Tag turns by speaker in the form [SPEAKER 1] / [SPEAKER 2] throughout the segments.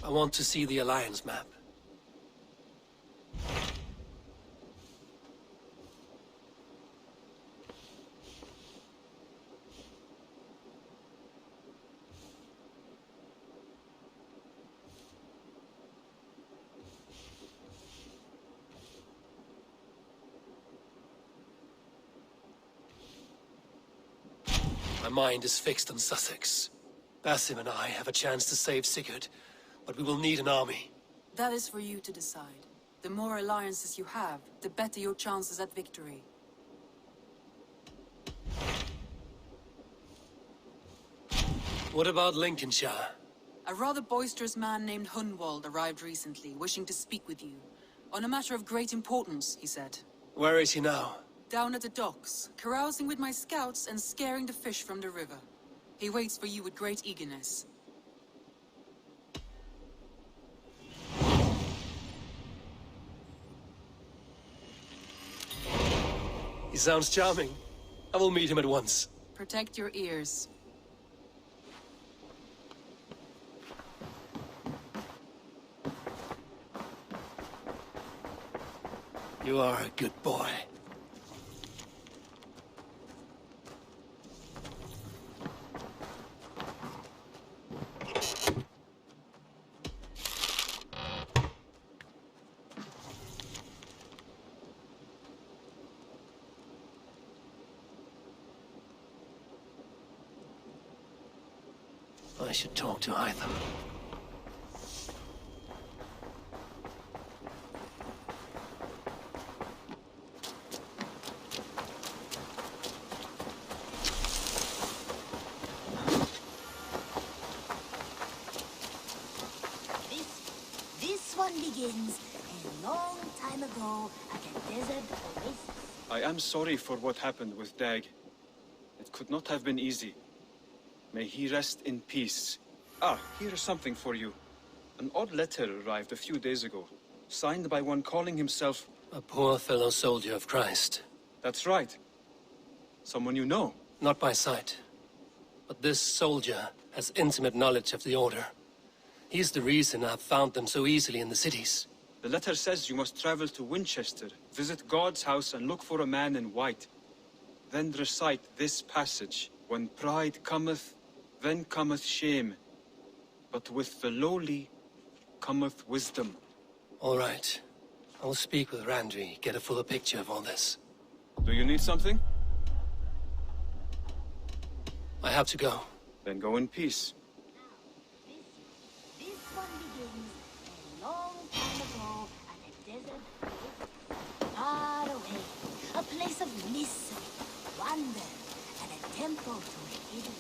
[SPEAKER 1] I want to see the Alliance map. My mind is fixed on Sussex. Basim and I have a chance to save Sigurd, but we will need an army.
[SPEAKER 2] That is for you to decide. The more alliances you have, the better your chances at victory.
[SPEAKER 1] What about Lincolnshire?
[SPEAKER 2] A rather boisterous man named Hunwald arrived recently, wishing to speak with you. On a matter of great importance, he said.
[SPEAKER 1] Where is he now?
[SPEAKER 2] Down at the docks, carousing with my scouts and scaring the fish from the river. He waits for you with great eagerness.
[SPEAKER 1] He sounds charming. I will meet him at once.
[SPEAKER 2] Protect your ears.
[SPEAKER 1] You are a good boy. I should talk to Hytham.
[SPEAKER 3] This one begins a long time ago at a desert oasis.
[SPEAKER 4] I am sorry for what happened with Dag. It could not have been easy. May he rest in peace. Ah, here is something for you. An odd letter arrived a few days ago, signed by one calling himself...
[SPEAKER 1] A poor fellow soldier of Christ.
[SPEAKER 4] That's right. Someone you know.
[SPEAKER 1] Not by sight. But this soldier has intimate knowledge of the Order. He's the reason I've found them so easily in the cities.
[SPEAKER 4] The letter says you must travel to Winchester, visit God's house and look for a man in white. Then recite this passage. When pride cometh, then cometh shame. But with the lowly cometh wisdom.
[SPEAKER 1] All right. I'll speak with Randri, get a fuller picture of all this.
[SPEAKER 4] Do you need something?
[SPEAKER 1] I have to go.
[SPEAKER 4] Then go in peace.
[SPEAKER 3] This one begins a long time ago at a desert oasis. Far away, a place of mystery, wonder, and a temple to a hidden.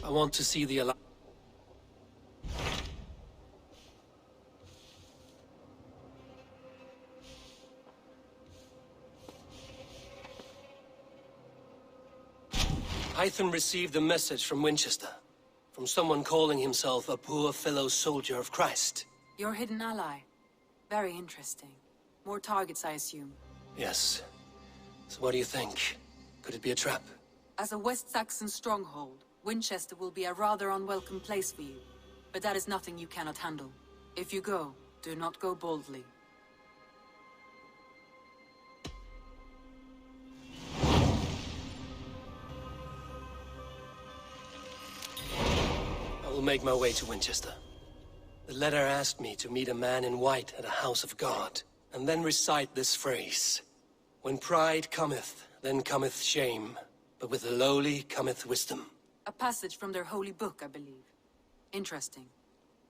[SPEAKER 1] I want to see the Hytham received a message from Winchester. From someone calling himself a poor fellow soldier of Christ.
[SPEAKER 2] Your hidden ally. Very interesting. More targets, I assume.
[SPEAKER 1] Yes. So what do you think? Could it be a trap?
[SPEAKER 2] As a West Saxon stronghold, Winchester will be a rather unwelcome place for you. But that is nothing you cannot handle. If you go, do not go boldly.
[SPEAKER 1] I will make my way to Winchester. The letter asked me to meet a man in white at a house of God, and then recite this phrase. When pride cometh, then cometh shame, but with the lowly cometh wisdom.
[SPEAKER 2] A passage from their holy book, I believe. Interesting.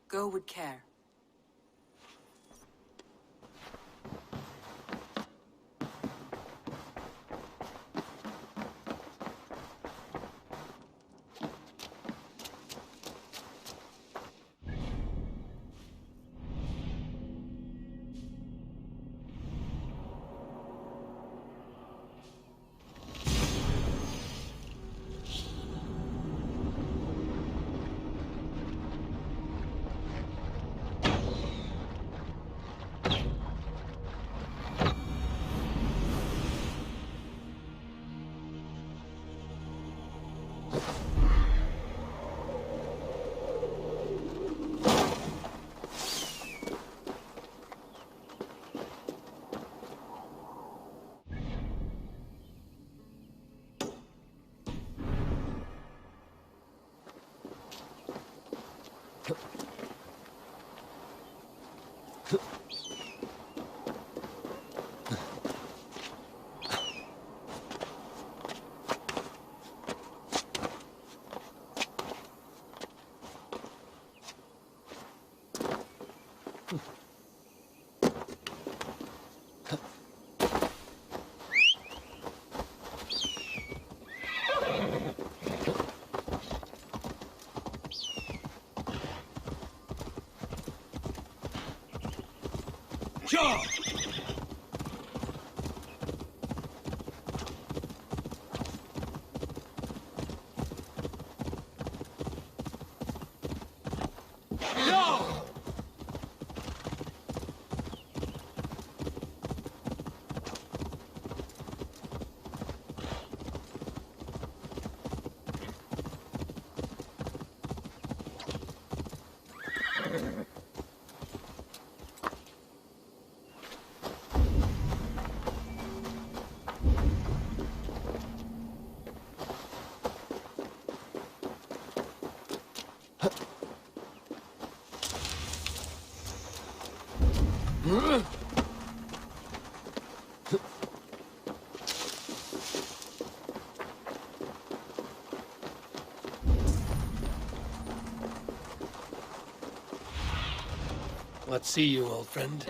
[SPEAKER 2] Go with care.
[SPEAKER 1] Sure! What see you, old friend?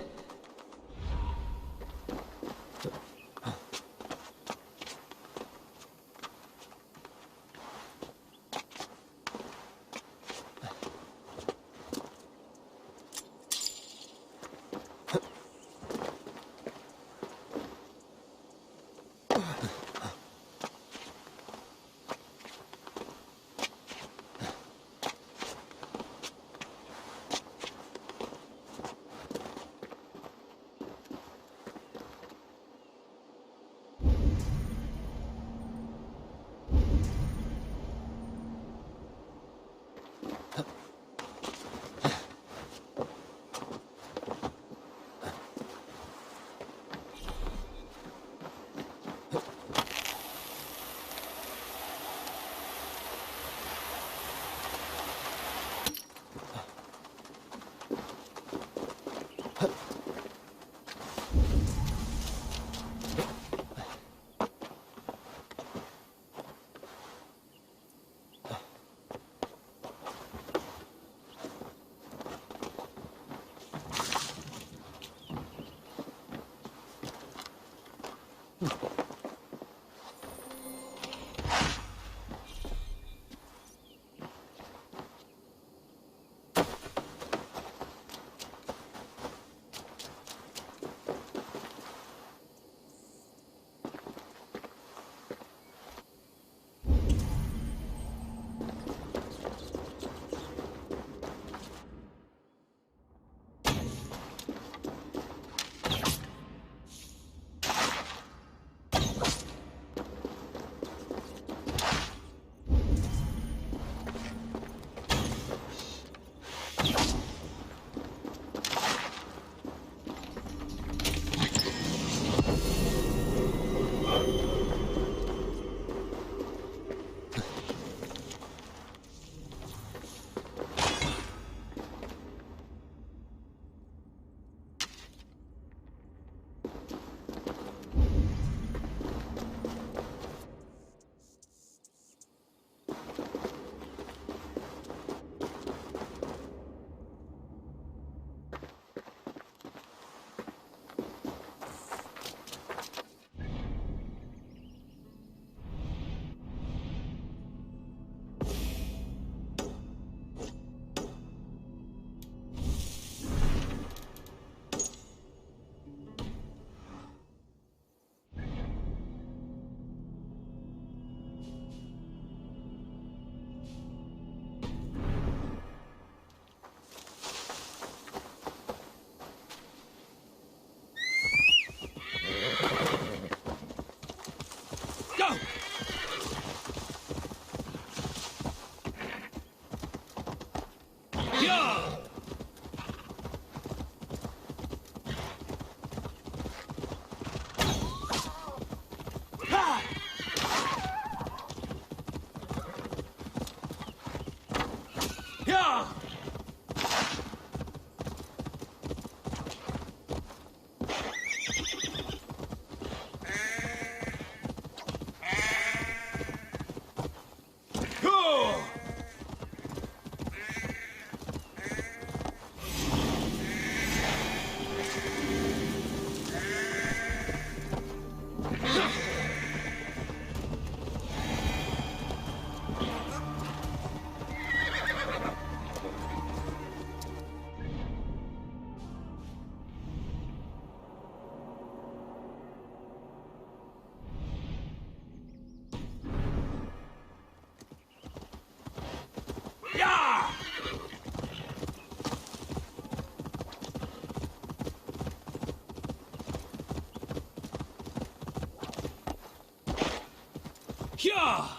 [SPEAKER 1] Hyah!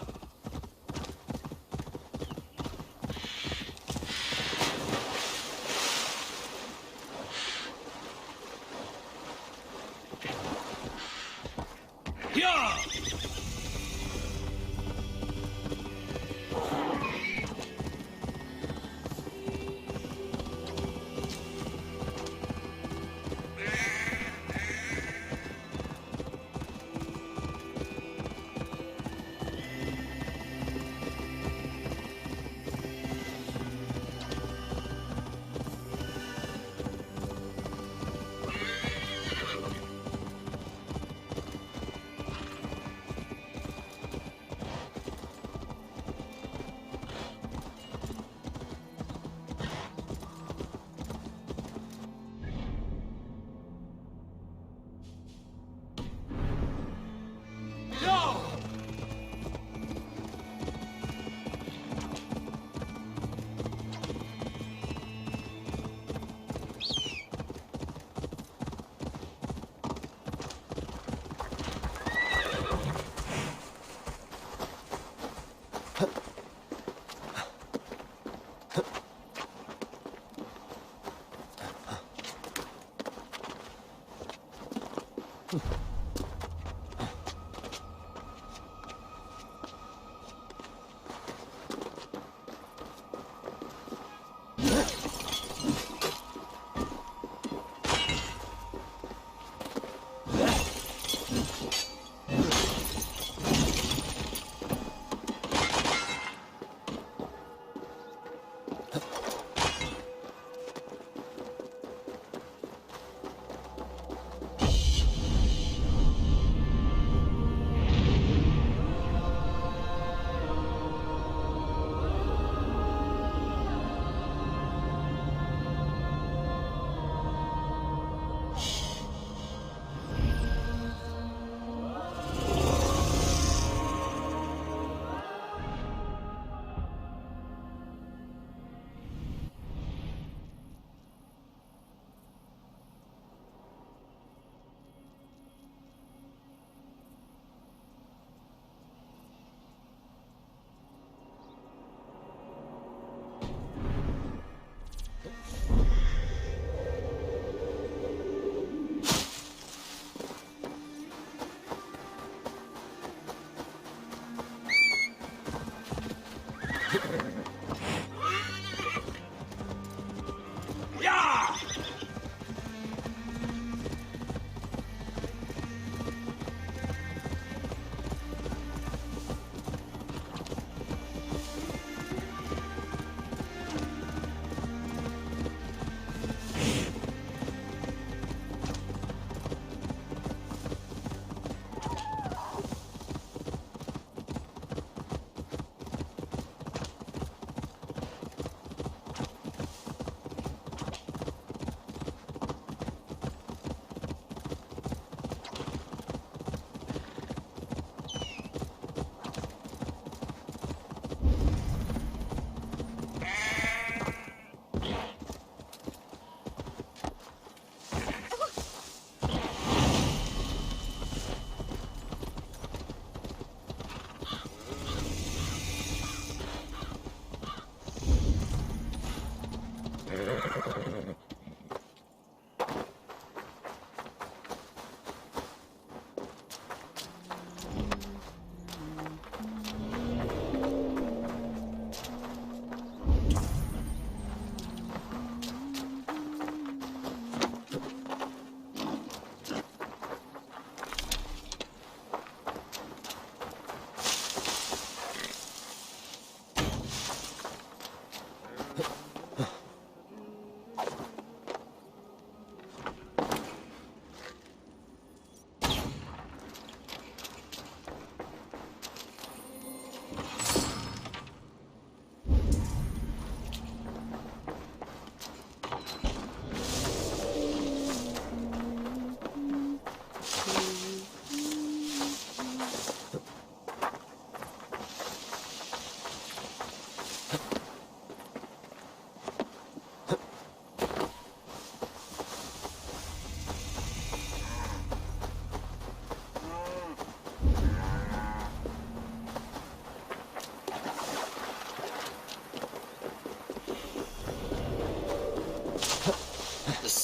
[SPEAKER 1] Hyah!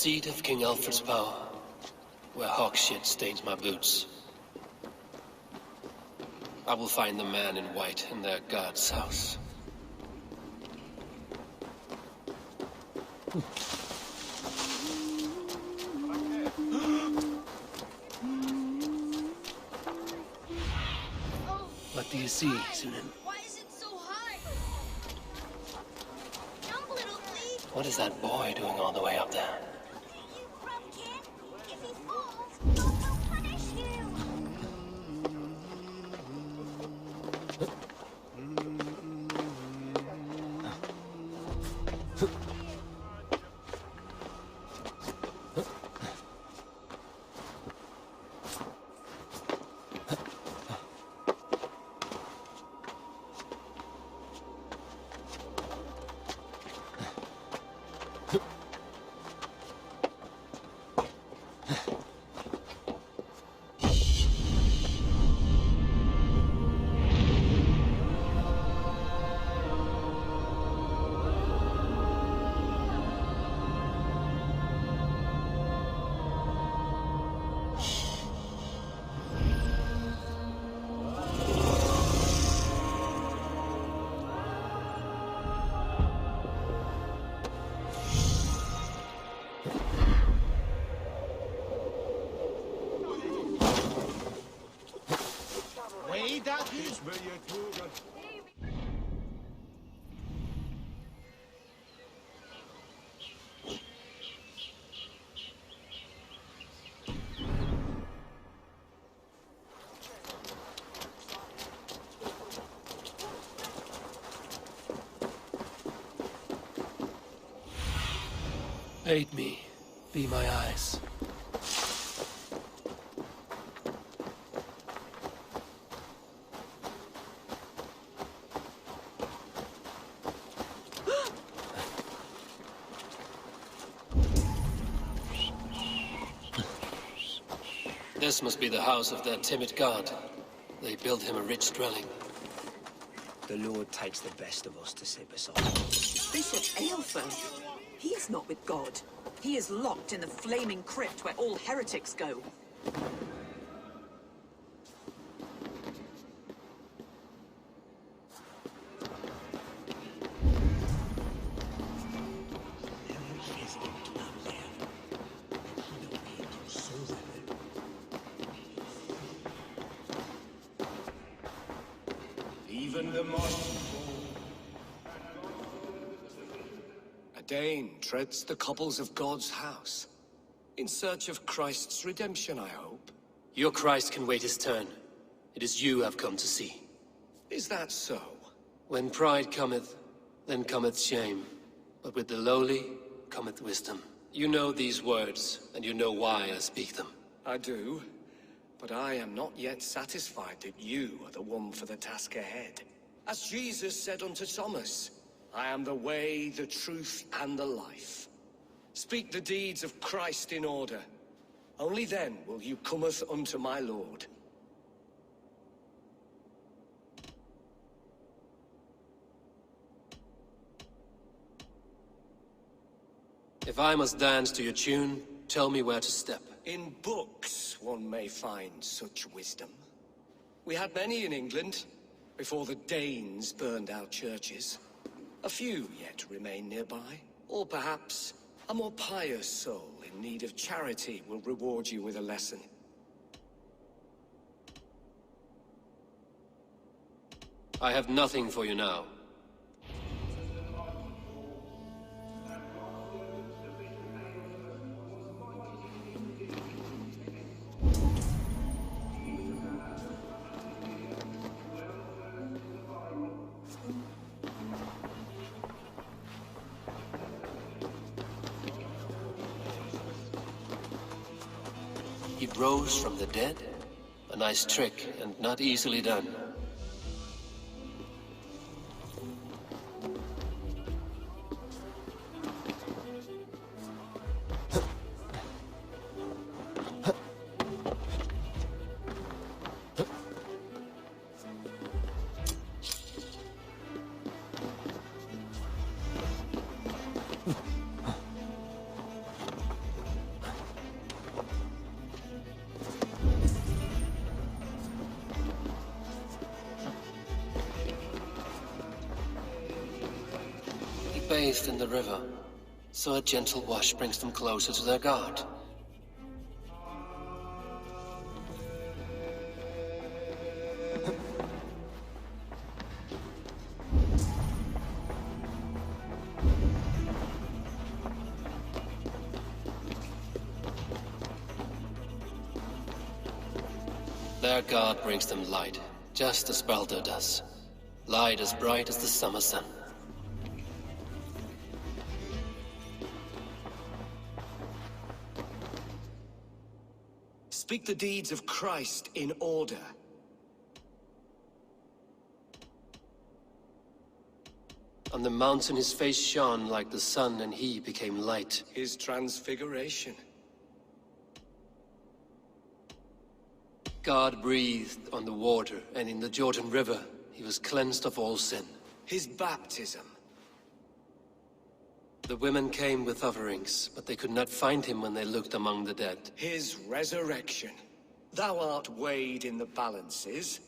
[SPEAKER 1] seat of King Alfred's power, where hawk shit stains my boots. I will find the man in white in their god's house. What do you see, Sunan?
[SPEAKER 3] Why is it so high? Jump, little flea.
[SPEAKER 1] What is that boy doing all the way up there?
[SPEAKER 3] You crumb kid. If he falls, God will punish you.
[SPEAKER 1] Aid me. Be my eyes. This must be the house of their timid god. They built him a rich dwelling.
[SPEAKER 5] The Lord takes the best of us to sit beside him.
[SPEAKER 6] Bishop Aelfir. He is not with God. He is locked in the flaming crypt where all heretics go.
[SPEAKER 7] Even the A Dane treads the cobbles of God's house. In search of Christ's redemption, I hope.
[SPEAKER 1] Your Christ can wait his turn. It is you I've come to see.
[SPEAKER 7] Is that so?
[SPEAKER 1] When pride cometh, then cometh shame. But with the lowly cometh wisdom. You know these words, and you know why I speak them.
[SPEAKER 7] I do. But I am not yet satisfied that you are the one for the task ahead. As Jesus said unto Thomas, I am the way, the truth, and the life. Speak the deeds of Christ in order. Only then will you cometh unto my Lord.
[SPEAKER 1] If I must dance to your tune, tell me where to step.
[SPEAKER 7] In books, one may find such wisdom. We had many in England, before the Danes burned our churches. A few yet remain nearby. Or perhaps, a more pious soul in need of charity will reward you with a lesson.
[SPEAKER 1] I have nothing for you now. He rose from the dead? A nice trick, and not easily done. bathed in the river, so a gentle wash brings them closer to their god. Their god brings them light, just as Baldur does. Light as bright as the summer sun.
[SPEAKER 7] Speak the deeds of Christ in order.
[SPEAKER 1] On the mountain his face shone like the sun, and he became light.
[SPEAKER 7] His transfiguration.
[SPEAKER 1] God breathed on the water, and in the Jordan River he was cleansed of all sin.
[SPEAKER 7] His baptism.
[SPEAKER 1] The women came with offerings, but they could not find him when they looked among the dead.
[SPEAKER 7] His resurrection. Thou art weighed in the balances,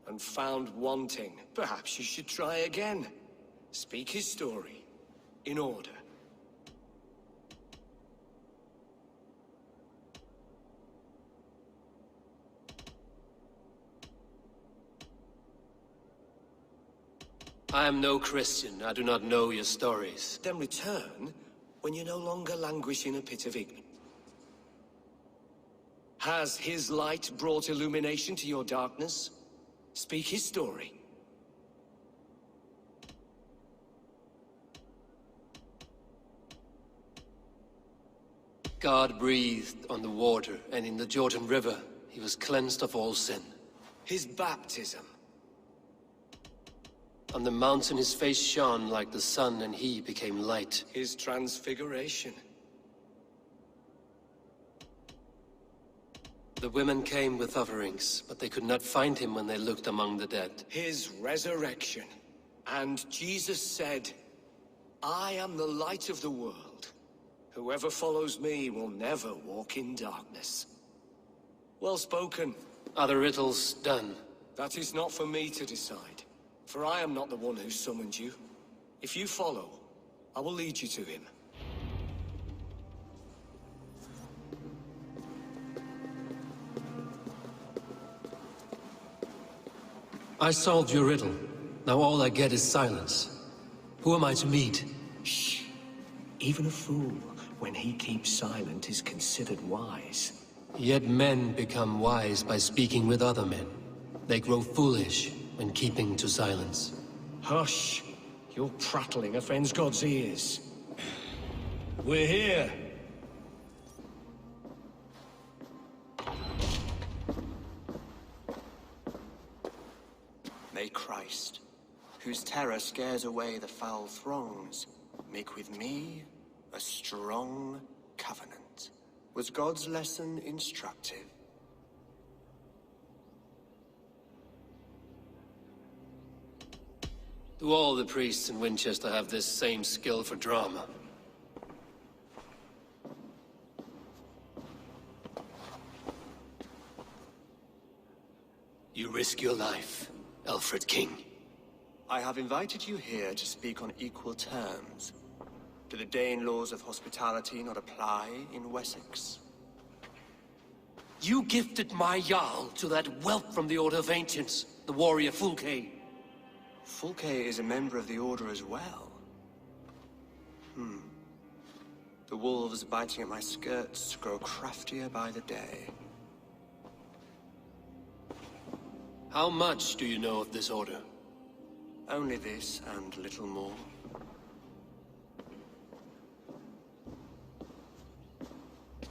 [SPEAKER 7] and found wanting. Perhaps you should try again. Speak his story, in order.
[SPEAKER 1] I am no Christian. I do not know your stories.
[SPEAKER 7] Then return when you no longer languish in a pit of ignorance. Has his light brought illumination to your darkness? Speak his story.
[SPEAKER 1] God breathed on the water, and in the Jordan River he was cleansed of all sin.
[SPEAKER 7] His baptism.
[SPEAKER 1] On the mountain his face shone like the sun, and he became light.
[SPEAKER 7] His transfiguration.
[SPEAKER 1] The women came with offerings, but they could not find him when they looked among the dead.
[SPEAKER 7] His resurrection. And Jesus said, I am the light of the world. Whoever follows me will never walk in darkness. Well spoken.
[SPEAKER 1] Are the riddles done?
[SPEAKER 7] That is not for me to decide, for I am not the one who summoned you. If you follow, I will lead you to him.
[SPEAKER 1] I solved your riddle. Now all I get is silence. Who am I to meet?
[SPEAKER 7] Shh. Even a fool, when he keeps silent, is considered wise.
[SPEAKER 1] Yet men become wise by speaking with other men. They grow foolish when keeping to silence.
[SPEAKER 7] Hush! Your prattling offends God's ears. We're here.
[SPEAKER 8] May Christ, whose terror scares away the foul throngs, make with me a strong covenant. Was God's lesson instructive?
[SPEAKER 1] Do all the priests in Winchester have this same skill for drama? You risk your life, Alfred King.
[SPEAKER 8] I have invited you here to speak on equal terms. Do the Dane laws of hospitality not apply in Wessex?
[SPEAKER 1] You gifted my Jarl to that whelp from the Order of Ancients, the warrior Fulke.
[SPEAKER 8] Fulke is a member of the Order as well. The wolves biting at my skirts grow craftier by the day.
[SPEAKER 1] How much do you know of this order?
[SPEAKER 8] Only this and little more.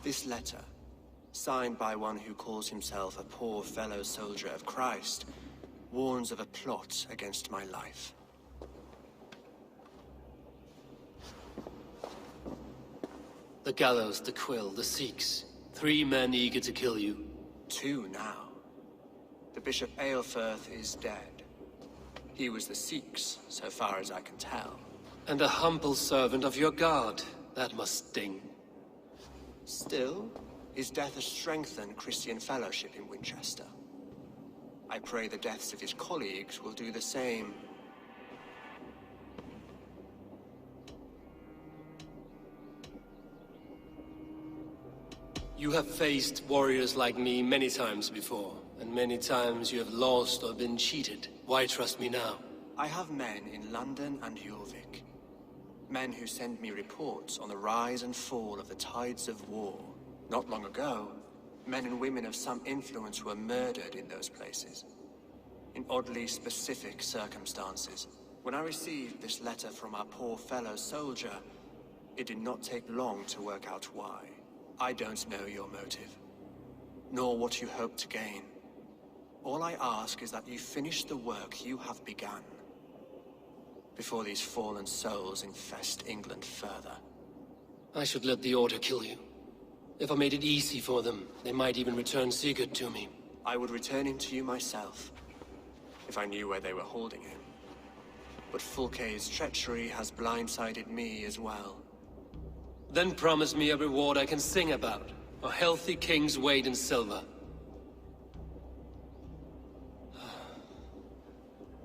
[SPEAKER 8] This letter, signed by one who calls himself a poor fellow soldier of Christ, warns of a plot against my life.
[SPEAKER 1] The gallows, the quill, the Sikhs. 3 men eager to kill you.
[SPEAKER 8] 2 now. The Bishop Aelfirth is dead. He was the Sikhs, so far as I can tell.
[SPEAKER 1] And a humble servant of your god. That must sting.
[SPEAKER 8] Still, his death has strengthened Christian fellowship in Winchester. I pray the deaths of his colleagues will do the same.
[SPEAKER 1] You have faced warriors like me many times before, and many times you have lost or been cheated. Why trust me now?
[SPEAKER 8] I have men in London and Jorvik. Men who send me reports on the rise and fall of the tides of war. Not long ago, men and women of some influence were murdered in those places. In oddly specific circumstances. When I received this letter from our poor fellow soldier, it did not take long to work out why. I don't know your motive, nor what you hope to gain. All I ask is that you finish the work you have begun, before these fallen souls infest England further.
[SPEAKER 1] I should let the Order kill you. If I made it easy for them, they might even return Sigurd to me.
[SPEAKER 8] I would return him to you myself, if I knew where they were holding him. But Fulke's treachery has blindsided me as well.
[SPEAKER 1] Then promise me a reward I can sing about. A healthy king's weight in silver.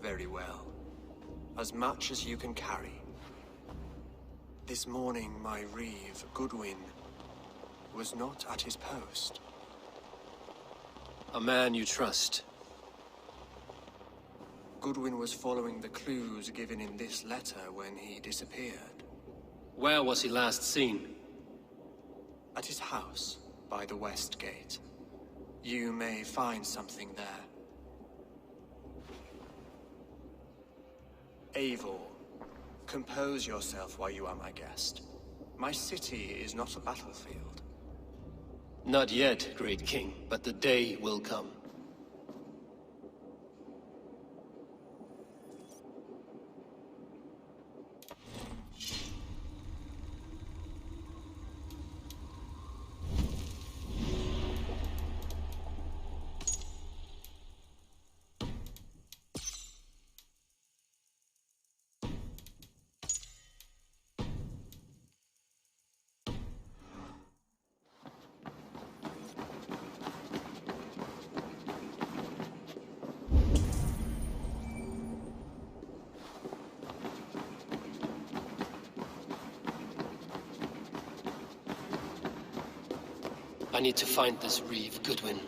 [SPEAKER 8] Very well. As much as you can carry. This morning, my reeve, Goodwin, was not at his post.
[SPEAKER 1] A man you trust.
[SPEAKER 8] Goodwin was following the clues given in this letter when he disappeared.
[SPEAKER 1] Where was he last seen?
[SPEAKER 8] At his house, by the west gate. You may find something there. Eivor, compose yourself while you are my guest. My city is not a battlefield.
[SPEAKER 1] Not yet, great king, but the day will come. I need to find this reeve, Goodwin.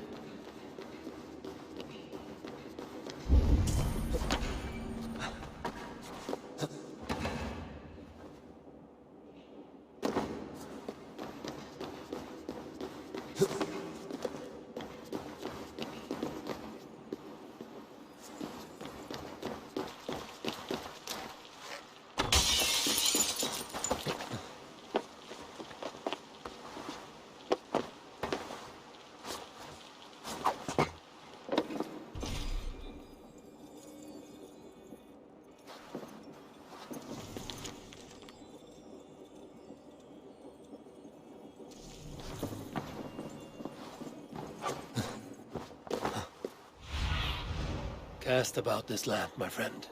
[SPEAKER 1] Cast about this land, my friend.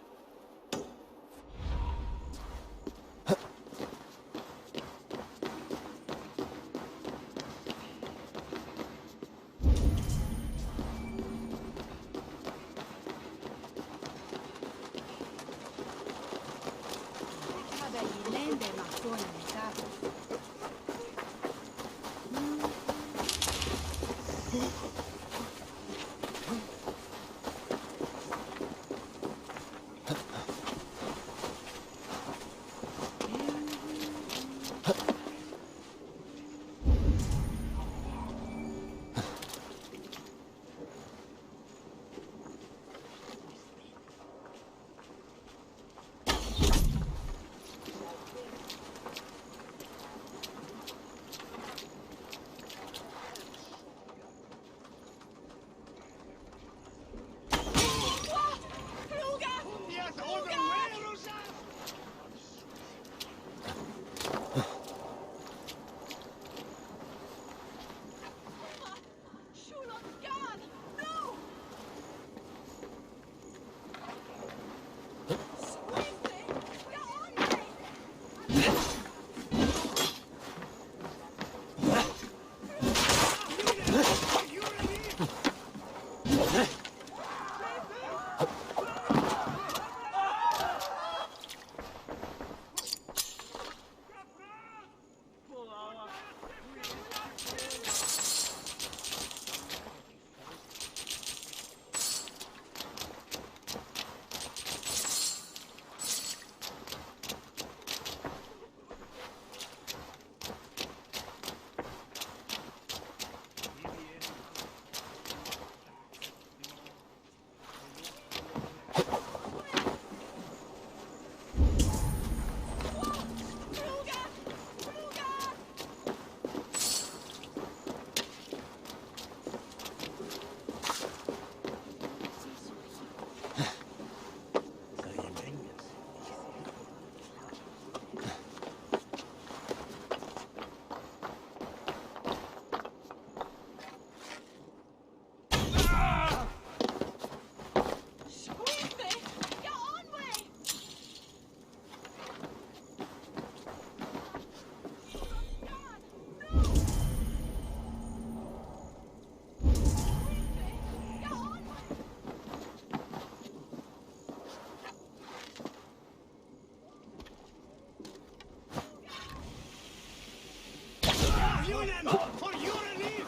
[SPEAKER 7] For your relief!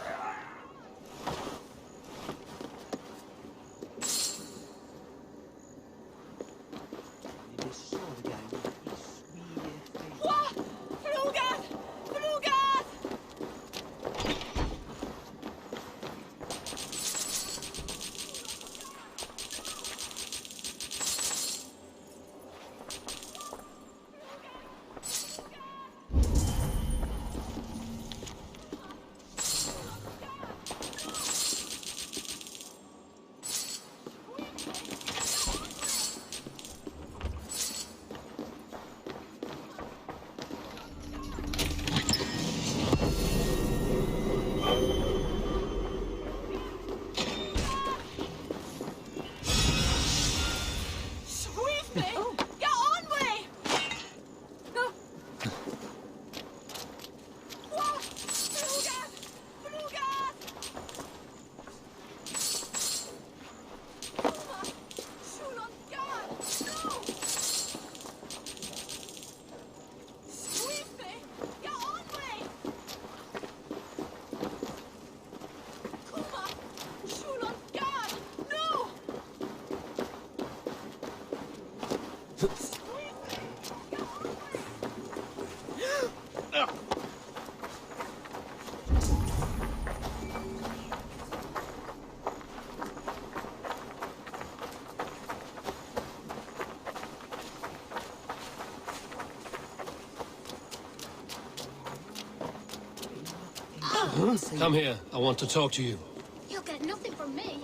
[SPEAKER 1] Come here. I want to talk to you.
[SPEAKER 3] You'll get nothing from me.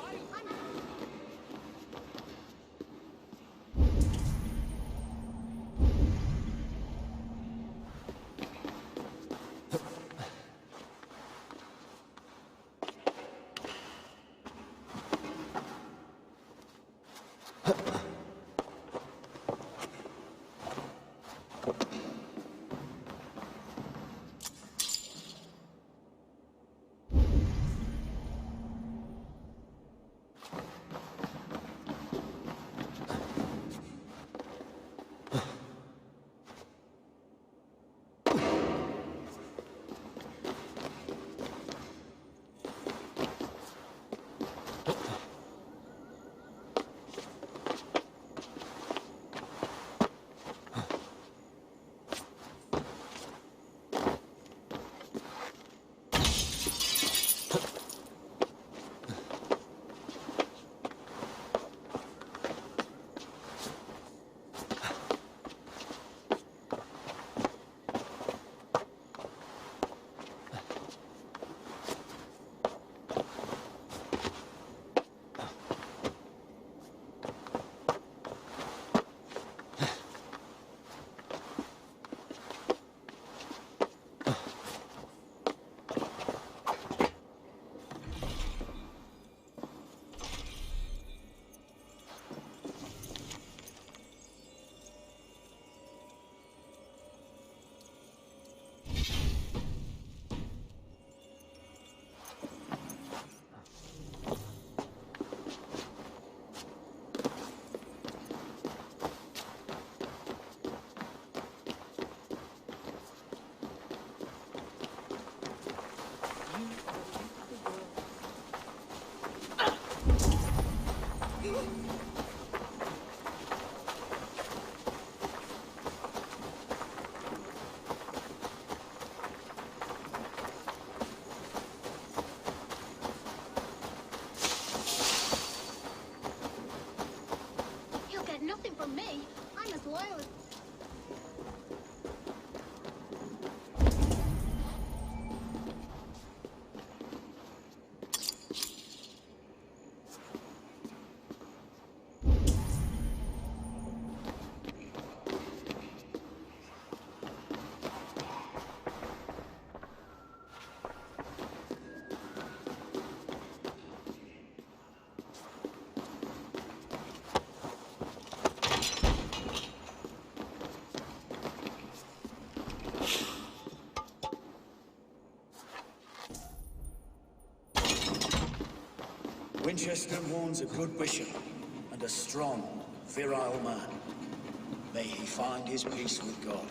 [SPEAKER 3] Nothing from me. I'm as loyal as...
[SPEAKER 9] Winchester warns a good bishop and a strong, virile man. May he find his peace with God.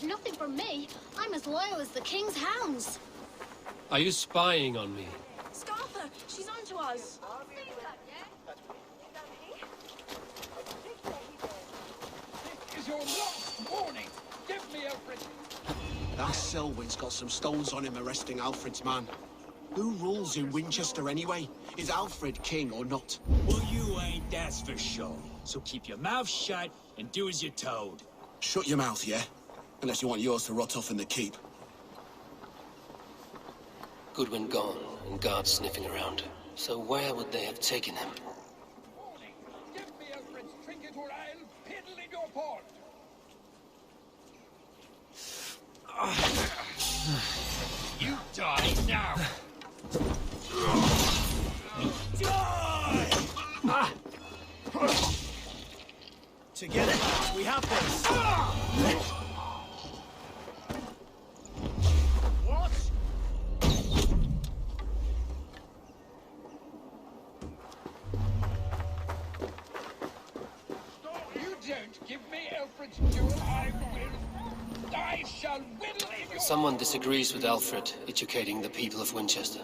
[SPEAKER 3] get nothing from me. I'm as loyal as the king's hounds.
[SPEAKER 1] Are you spying on me?
[SPEAKER 6] Scartha, she's on to us.
[SPEAKER 10] Is your last warning. Give me Alfred.
[SPEAKER 11] That Selwyn's got some stones on him arresting Alfred's man. Who rules in Winchester anyway? Is Alfred king or not?
[SPEAKER 9] Well, you ain't, that's for sure. So keep your mouth shut and do as you're told.
[SPEAKER 11] Shut your mouth, yeah? Unless you want yours to rot off in the keep.
[SPEAKER 1] Goodwin gone, and guards sniffing around. So where would they have taken him?
[SPEAKER 10] Warning. Give me Alfred's trinket or I'll piddle in your port. You die now.
[SPEAKER 9] Die! Together, we have this.
[SPEAKER 10] What? You don't give me Alfred's jewel, I shall whittle in your...
[SPEAKER 1] Someone disagrees with Alfred, educating the people of Winchester.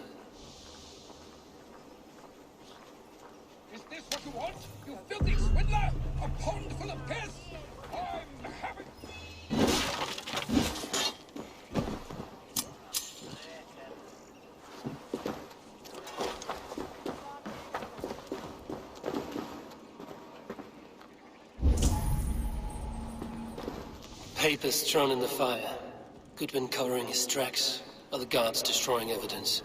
[SPEAKER 10] Is this what you want? You filthy swindler! A pond full of piss! I'm having...
[SPEAKER 1] Papers thrown in the fire. Goodwin covering his tracks. Other guards destroying evidence.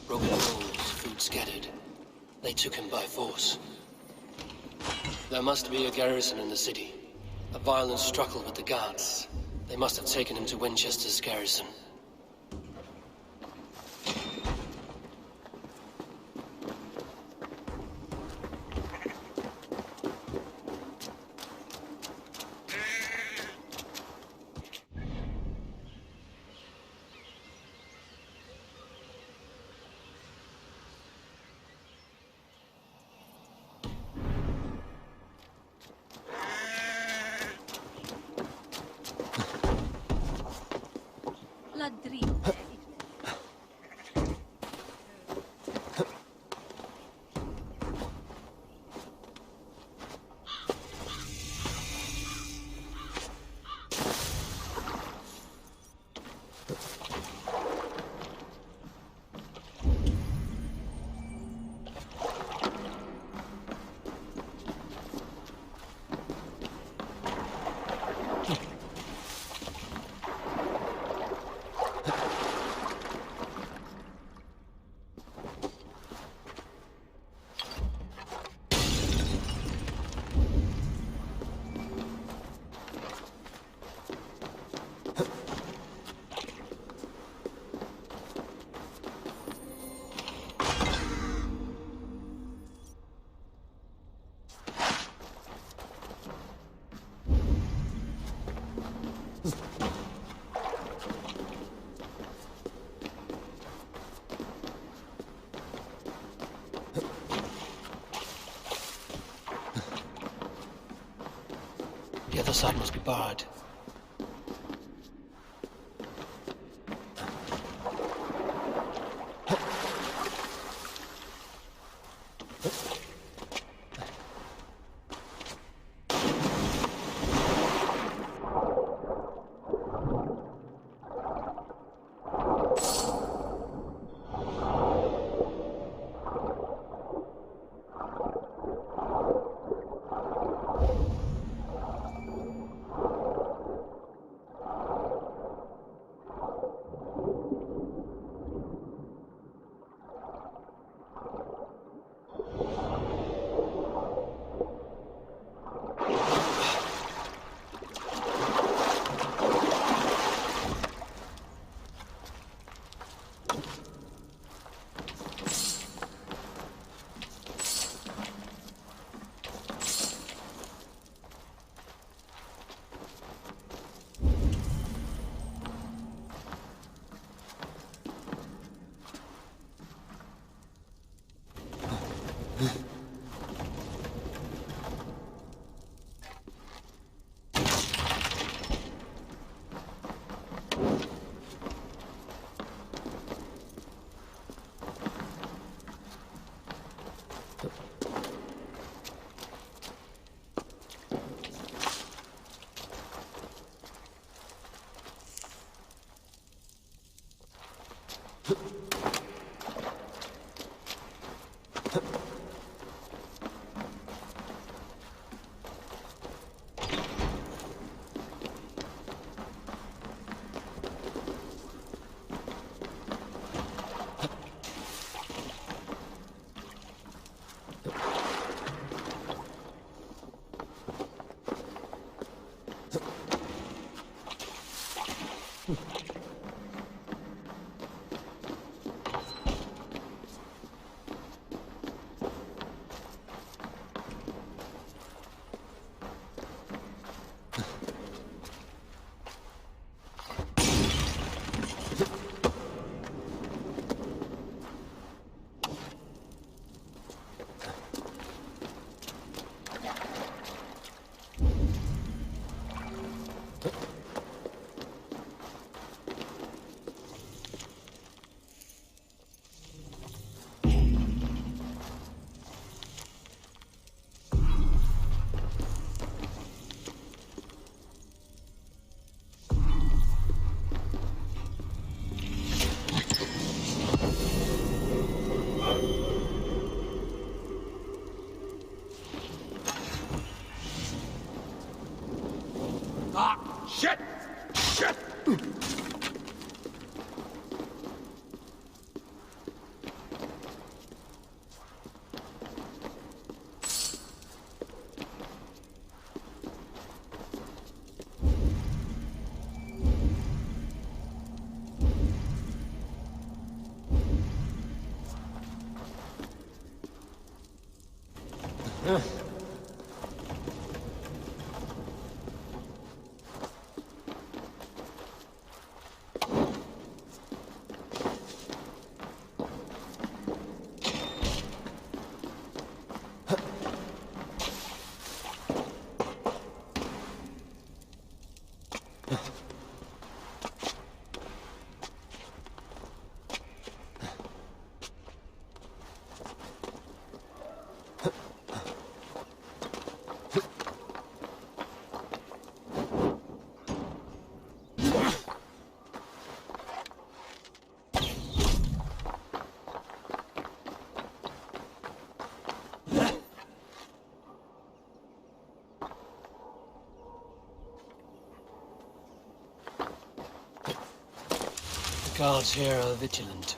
[SPEAKER 1] Broken bones, food scattered. They took him by force. There must be a garrison in the city. A violent struggle with the guards. They must have taken him to Winchester's garrison. The other side must be barred.
[SPEAKER 10] Shit! Shit!
[SPEAKER 1] The guards here are vigilant.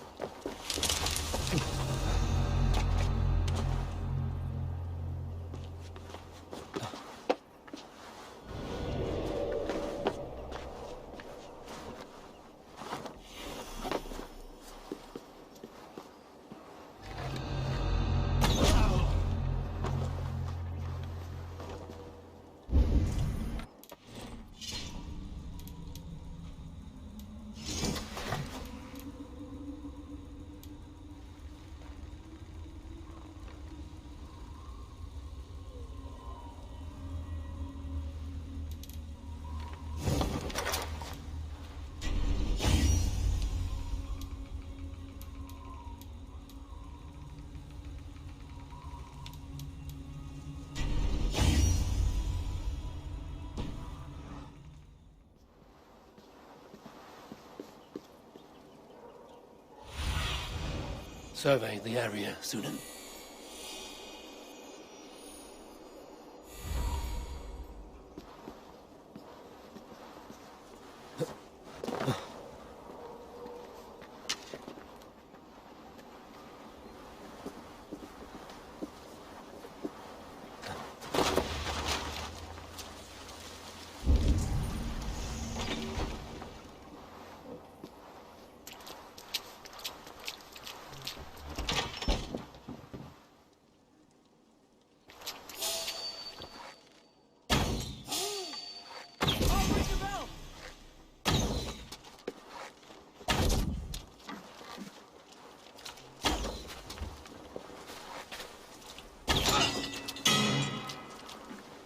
[SPEAKER 1] Survey the area, student.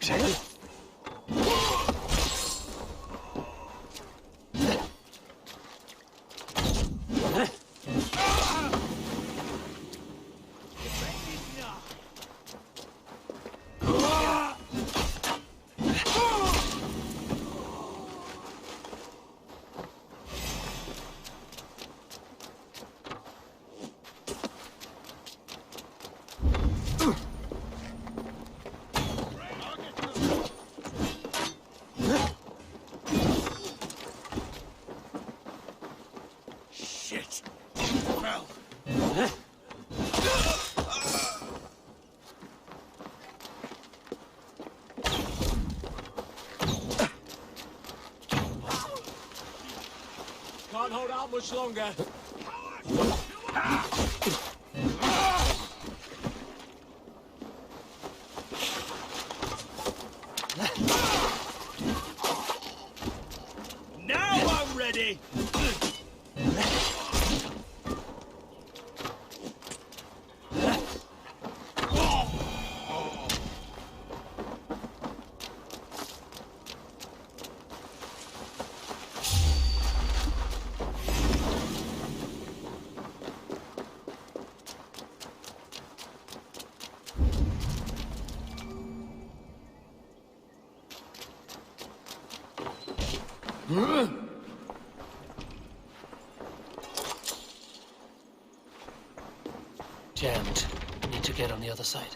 [SPEAKER 11] Can't hold out much longer.
[SPEAKER 9] Now I'm ready!
[SPEAKER 1] Jammed. Need to get on the other side.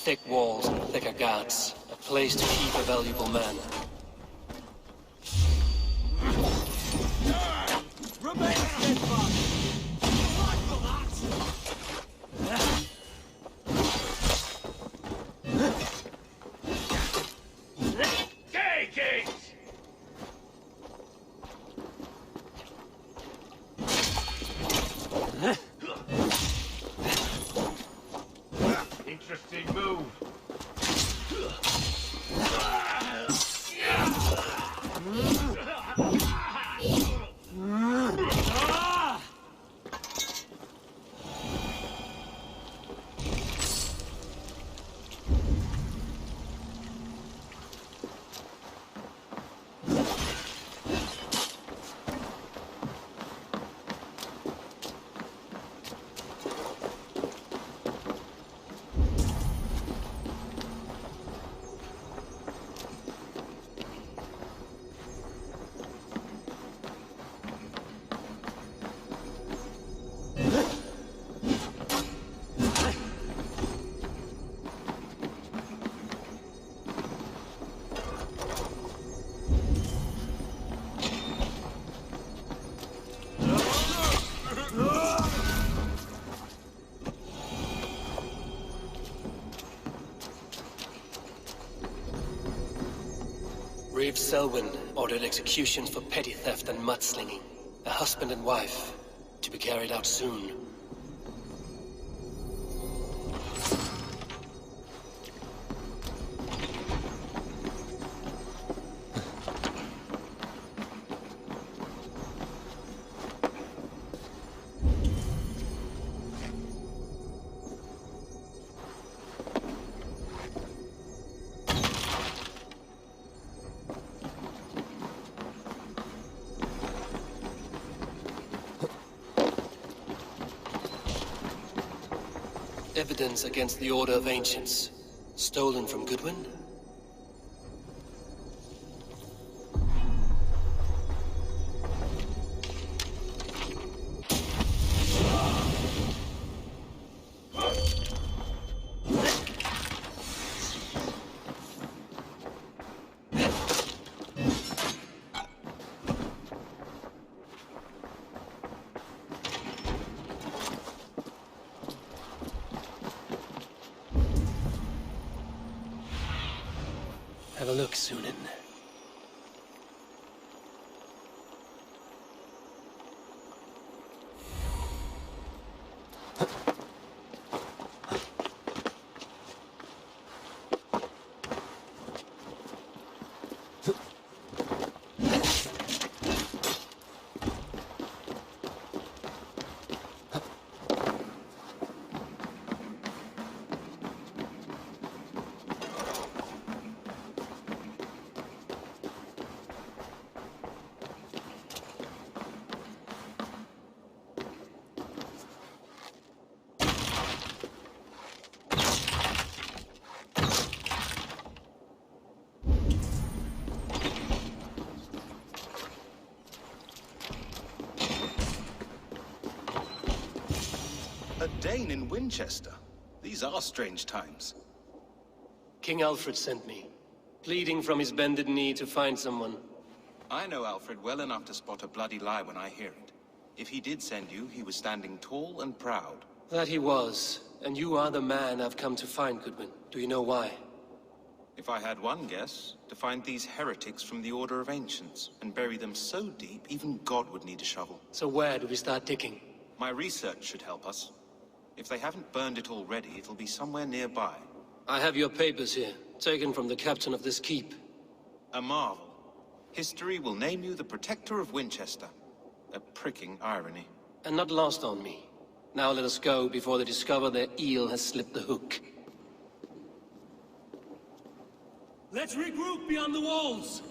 [SPEAKER 1] Thick walls and thicker guards. A place to keep a valuable man.
[SPEAKER 9] Remain steadfast! Take it! Interesting move.
[SPEAKER 1] Reeve Selwyn ordered executions for petty theft and mudslinging. A husband and wife, to be carried out soon. Evidence against the Order of Ancients. Stolen from Goodwin? Have a look, Sunan.
[SPEAKER 12] A Dane in Winchester? These are strange times.
[SPEAKER 1] King Alfred sent me, pleading from his bended knee to find someone.
[SPEAKER 12] I know Alfred well enough to spot a bloody lie when I hear it. If he did send you, he was standing tall and proud.
[SPEAKER 1] That he was, and you are the man I've come to find, Goodwin. Do you know why?
[SPEAKER 12] If I had one guess, to find these heretics from the Order of Ancients, and bury them so deep, even God would need a shovel.
[SPEAKER 1] So where do we start digging?
[SPEAKER 12] My research should help us. If they haven't burned it already, it'll be somewhere nearby.
[SPEAKER 1] I have your papers here, taken from the captain of this keep.
[SPEAKER 12] A marvel. History will name you the Protector of Winchester. A pricking irony.
[SPEAKER 1] And not lost on me. Now let us go before they discover their eel has slipped the hook.
[SPEAKER 13] Let's regroup beyond the walls!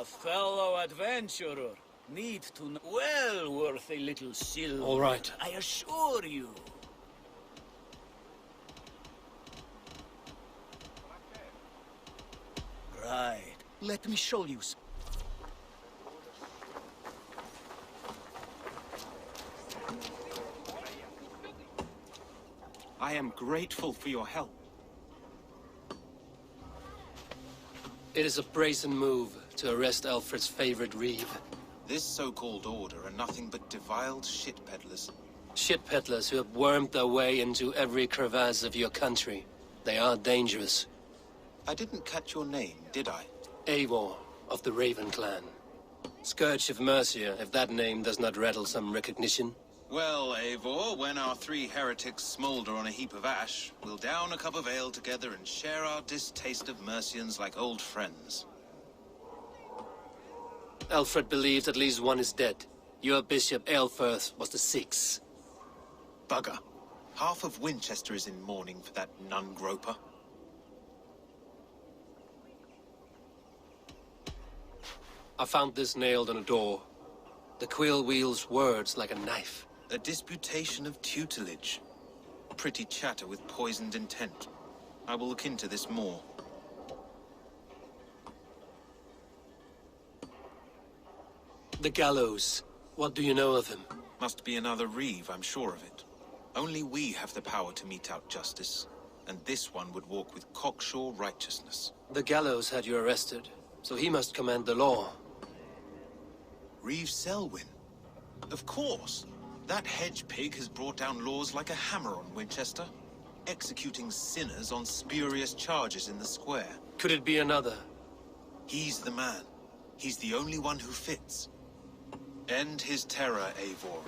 [SPEAKER 9] Fellow adventurer, need to know. Well worth a little silver.
[SPEAKER 1] All right.
[SPEAKER 9] I assure you. Right. Let me show you.
[SPEAKER 12] I am grateful for your help.
[SPEAKER 1] It is a brazen move to arrest Alfred's favorite reeve.
[SPEAKER 12] This so-called order are nothing but deviled shit peddlers.
[SPEAKER 1] Shit peddlers who have wormed their way into every crevasse of your country. They are dangerous.
[SPEAKER 12] I didn't catch your name, did I?
[SPEAKER 1] Eivor, of the Raven clan. Scourge of Mercia, if that name does not rattle some recognition.
[SPEAKER 12] Well, Eivor, when our three heretics smolder on a heap of ash, we'll down a cup of ale together and share our distaste of Mercians like old friends.
[SPEAKER 1] Alfred believes at least one is dead. Your Bishop Aelfirth was the sixth.
[SPEAKER 12] Bugger. Half of Winchester is in mourning for that nun-groper.
[SPEAKER 1] I found this nailed on a door. The quill wields words like a knife.
[SPEAKER 12] A disputation of tutelage. Pretty chatter with poisoned intent. I will look into this more.
[SPEAKER 1] The gallows. What do you know of him?
[SPEAKER 12] Must be another reeve, I'm sure of it. Only we have the power to mete out justice. And this one would walk with cocksure righteousness.
[SPEAKER 1] The gallows had you arrested, so he must command the law.
[SPEAKER 12] Reeve Selwyn? Of course. That hedge pig has brought down laws like a hammer on Winchester. Executing sinners on spurious charges in the square.
[SPEAKER 1] Could it be another?
[SPEAKER 12] He's the man. He's the only one who fits. End his terror, Eivor.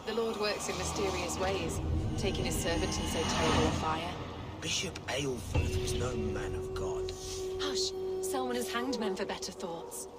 [SPEAKER 14] The Lord works in mysterious ways, taking his servant in so terrible a fire.
[SPEAKER 5] Bishop Aelfirth was no man of God.
[SPEAKER 14] Hush! Selwyn has hanged men for better thoughts.